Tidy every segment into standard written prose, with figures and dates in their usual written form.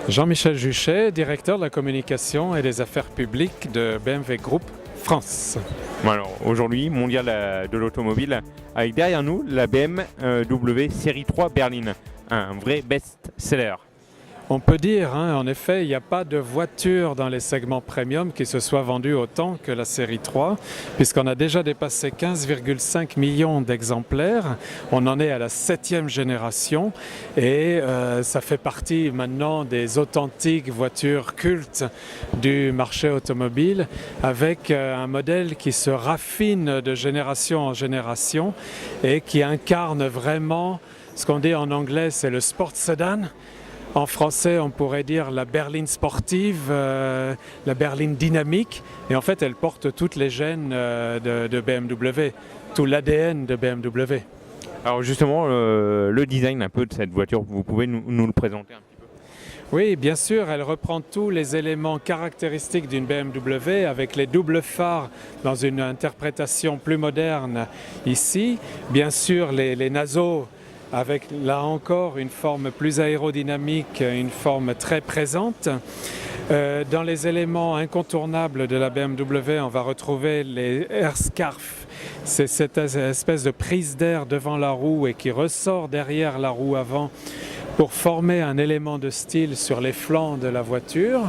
Jean-Michel Juchet, directeur de la communication et des affaires publiques de BMW Group France. Bon alors, aujourd'hui, mondial de l'automobile, avec derrière nous la BMW Série 3 Berline, un vrai best-seller. On peut dire, en effet, il n'y a pas de voiture dans les segments premium qui se soit vendue autant que la série 3, puisqu'on a déjà dépassé 15,5 millions d'exemplaires. On en est à la 7e génération et ça fait partie maintenant des authentiques voitures cultes du marché automobile, avec un modèle qui se raffine de génération en génération et qui incarne vraiment ce qu'on dit en anglais, c'est le sport sedan. En français, on pourrait dire la berline sportive, la berline dynamique. Et en fait, elle porte toutes les gènes de BMW, tout l'ADN de BMW. Alors justement, le design un peu de cette voiture, vous pouvez nous le présenter un petit peu? Oui, bien sûr, elle reprend tous les éléments caractéristiques d'une BMW avec les doubles phares dans une interprétation plus moderne ici. Bien sûr, les naseaux avec là encore une forme plus aérodynamique, une forme très présente. Dans les éléments incontournables de la BMW, on va retrouver les air scarf. C'est cette espèce de prise d'air devant la roue et qui ressort derrière la roue avant pour former un élément de style sur les flancs de la voiture.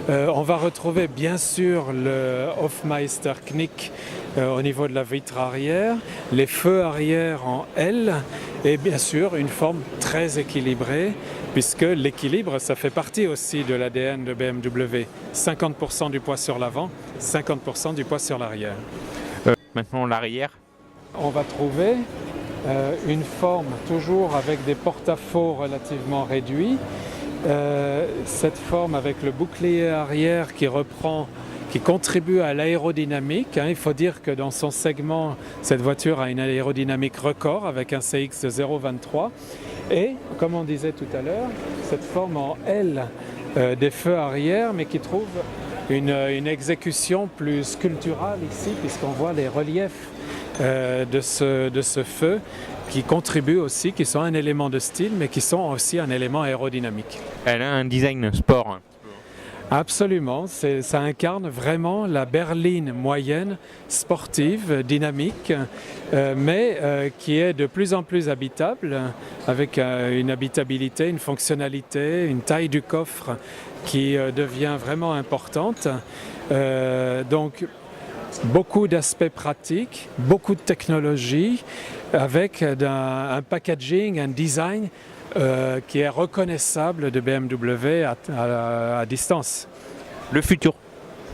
On va retrouver bien sûr le Hofmeister Knick au niveau de la vitre arrière, les feux arrière en L et bien sûr une forme très équilibrée puisque l'équilibre ça fait partie aussi de l'ADN de BMW. 50% du poids sur l'avant, 50% du poids sur l'arrière. Maintenant l'arrière. On va trouver une forme toujours avec des porte-à-faux relativement réduits. Cette forme avec le bouclier arrière qui contribue à l'aérodynamique. Il faut dire que dans son segment, cette voiture a une aérodynamique record avec un CX de 0,23. Et, comme on disait tout à l'heure, cette forme en L des feux arrière, mais qui trouve une exécution plus sculpturale ici, puisqu'on voit les reliefs de ce feu qui contribuent aussi, qui sont un élément de style, mais qui sont aussi un élément aérodynamique. Elle a un design sport. Absolument, ça incarne vraiment la berline moyenne, sportive, dynamique, mais qui est de plus en plus habitable, avec une habitabilité, une fonctionnalité, une taille du coffre qui devient vraiment importante. Donc, beaucoup d'aspects pratiques, beaucoup de technologie, avec un packaging, un design qui est reconnaissable de BMW à distance. Le futur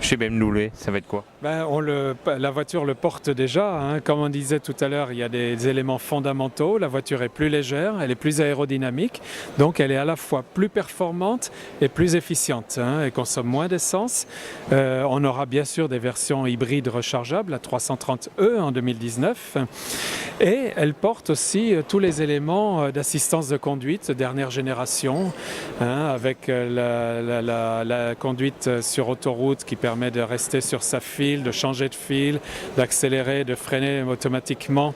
chez BMW, ça va être quoi? La voiture le porte déjà. Comme on disait tout à l'heure, il y a des éléments fondamentaux. La voiture est plus légère, elle est plus aérodynamique. Donc elle est à la fois plus performante et plus efficiente. Elle consomme moins d'essence. On aura bien sûr des versions hybrides rechargeables à 330e en 2019. Et elle porte aussi tous les éléments d'assistance de conduite dernière génération, avec la conduite sur autoroute qui permet de rester sur sa file, de changer de fil, d'accélérer, de freiner automatiquement,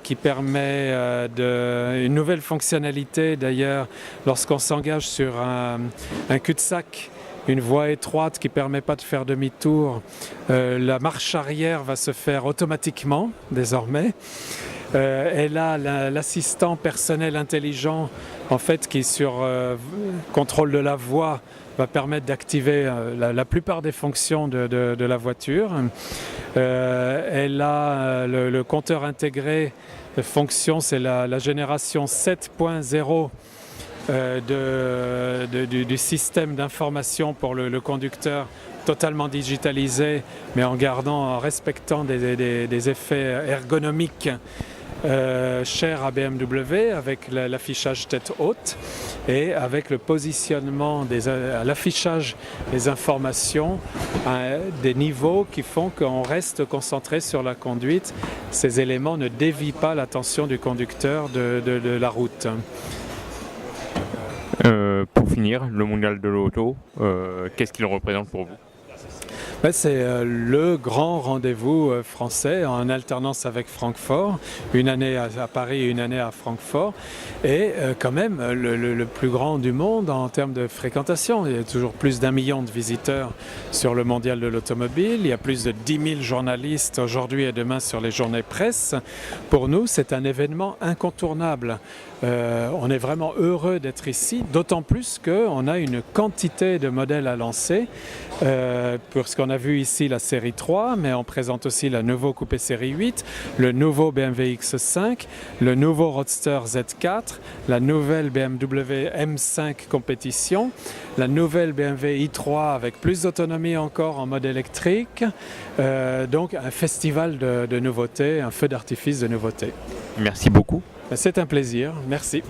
qui permet une nouvelle fonctionnalité d'ailleurs lorsqu'on s'engage sur un cul-de-sac, une voie étroite qui ne permet pas de faire demi-tour. La marche arrière va se faire automatiquement désormais. Elle a l'assistant personnel intelligent en fait qui sur contrôle de la voie va permettre d'activer la plupart des fonctions de la voiture. Elle a le compteur intégré de fonctions, c'est la génération 7.0 du système d'information pour le conducteur, totalement digitalisé, mais en respectant des effets ergonomiques chers à BMW, avec l'affichage tête haute et avec le positionnement l'affichage des informations à des niveaux qui font qu'on reste concentré sur la conduite. Ces éléments ne dévient pas l'attention du conducteur de la route. Pour finir, le mondial de l'auto, qu'est-ce qu'il représente pour vous? C'est le grand rendez-vous français en alternance avec Francfort, une année à Paris et une année à Francfort, et quand même le plus grand du monde en termes de fréquentation. Il y a toujours plus d'1 million de visiteurs sur le mondial de l'automobile, il y a plus de 10 000 journalistes aujourd'hui et demain sur les journées presse. Pour nous, c'est un événement incontournable. On est vraiment heureux d'être ici, d'autant plus qu'on a une quantité de modèles à lancer, parce qu'on a vu ici la série 3, mais on présente aussi la nouveau coupé série 8, le nouveau BMW X5, le nouveau Roadster Z4, la nouvelle BMW M5 compétition, la nouvelle BMW i3 avec plus d'autonomie encore en mode électrique, donc un festival de nouveautés, un feu d'artifice de nouveautés. Merci beaucoup. C'est un plaisir, merci.